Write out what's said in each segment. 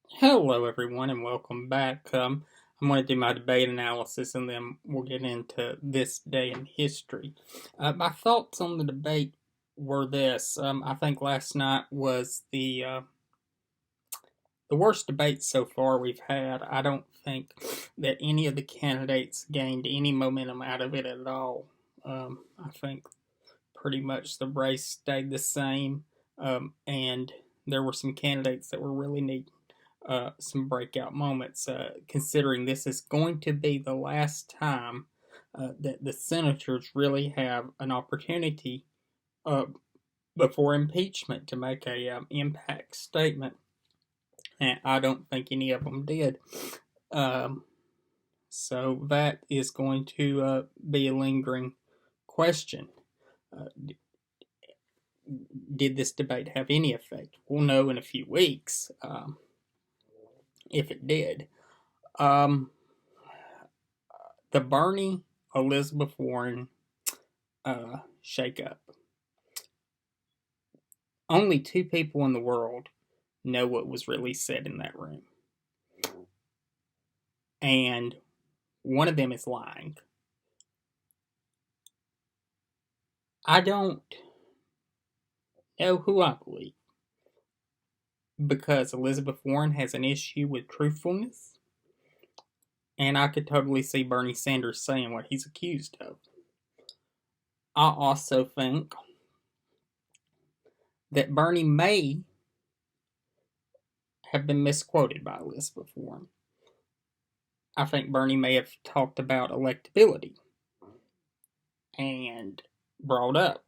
Hello, everyone, and welcome back. I'm going to do my debate analysis, and then we'll get into this day in history. My thoughts on the debate were this: I think last night was the worst debate so far we've had. I don't think that any of the candidates gained any momentum out of it at all. I think pretty much the race stayed the same, and there were some candidates that were really neat some breakout moments, considering this is going to be the last time that the senators really have an opportunity uh, before impeachment to make a impact statement. And I don't think any of them did. Um, so that is going to be a lingering question. Uh, did this debate have any effect? We'll know in a few weeks if it did. Um, the Bernie Elizabeth Warren shakeup. Only two people in the world know what was really said in that room, and one of them is lying. I don't know who I believe because Elizabeth Warren has an issue with truthfulness, and I could totally see Bernie Sanders saying what he's accused of. I also think that Bernie may have been misquoted by Elizabeth Warren. I think Bernie may have talked about electability and brought up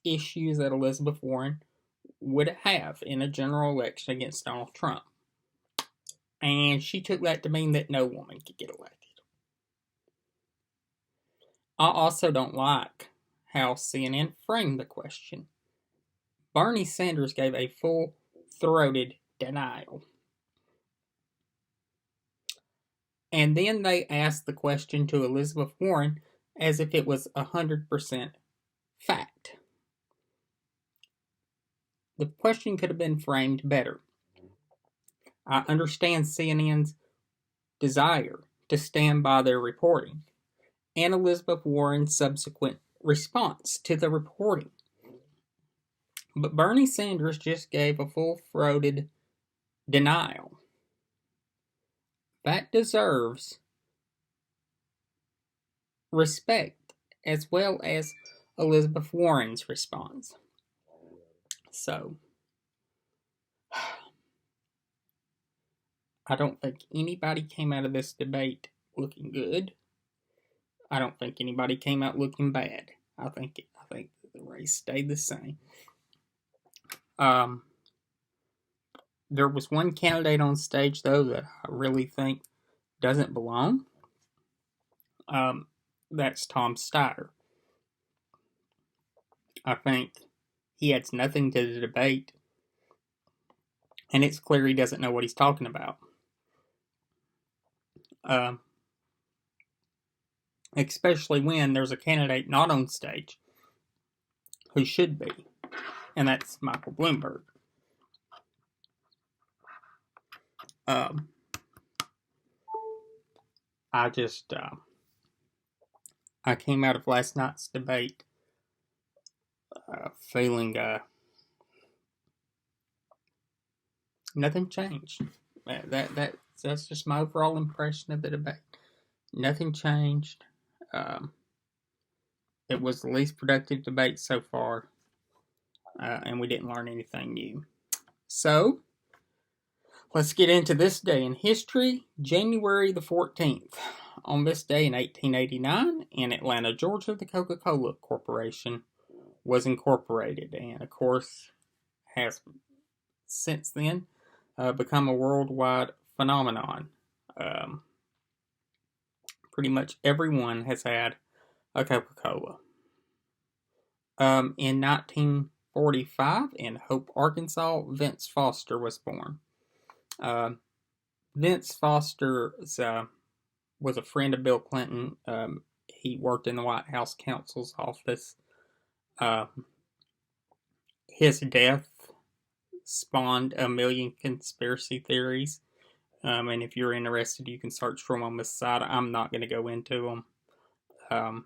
issues that Elizabeth Warren would have in a general election against Donald Trump. And she took that to mean that no woman could get elected. I also don't like how CNN framed the question. Bernie Sanders gave a full throated denial. And then they asked the question to Elizabeth Warren as if it was 100% fact. The question could have been framed better. I understand CNN's desire to stand by their reporting and Elizabeth Warren's subsequent response to the reporting. But Bernie Sanders just gave a full throated denial. That deserves respect as well as Elizabeth Warren's response. So, I don't think anybody came out of this debate looking good. I don't think anybody came out looking bad. I think the race stayed the same. There was one candidate on stage though that I really think doesn't belong. That's Tom Steyer. I think he adds nothing to the debate, and it's clear he doesn't know what he's talking about. Especially when there's a candidate not on stage who should be, and that's Michael Bloomberg. I just I came out of last night's debate feeling nothing changed. That's just my overall impression of the debate. Nothing changed. It was the least productive debate so far, and we didn't learn anything new. So, let's get into this day in history, January the 14th. On this day in 1889, in Atlanta, Georgia, the Coca-Cola Corporation was incorporated, and of course, has since then become a worldwide phenomenon. Pretty much everyone has had a Coca-Cola. In 1945, in Hope, Arkansas, Vince Foster was born. Vince Foster was a friend of Bill Clinton. He worked in the White House counsel's office. His death spawned a million conspiracy theories. And if you're interested, you can search for them on this site. I'm not going to go into them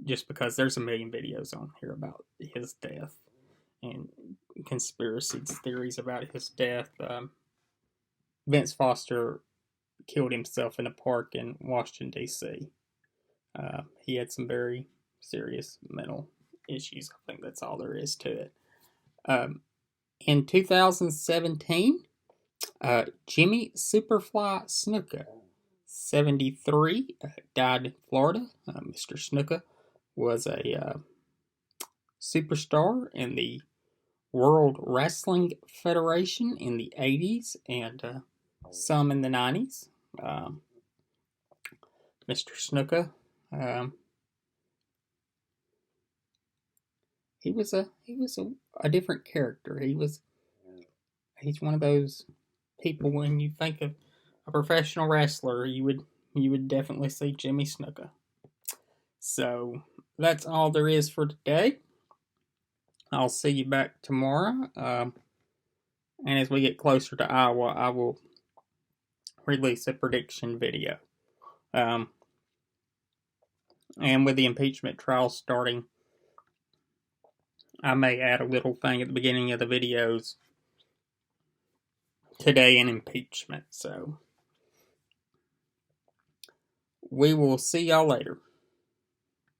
just because there's a million videos on here about his death and conspiracy theories about his death. Vince Foster killed himself in a park in Washington, D.C. He had some very serious mental issues. I think that's all there is to it. In 2017, Jimmy Superfly Snuka, 73, died in Florida. Mr. Snuka was a superstar in the World Wrestling Federation in the 80s and some in the 90s. Mr. Snuka, he was a different character. He's one of those people when you think of a professional wrestler, you would definitely see Jimmy Snuka. So that's all there is for today. I'll see you back tomorrow. And as we get closer to Iowa, I will release a prediction video. And with the impeachment trial starting, I may add a little thing at the beginning of the videos today in impeachment. So we will see y'all later.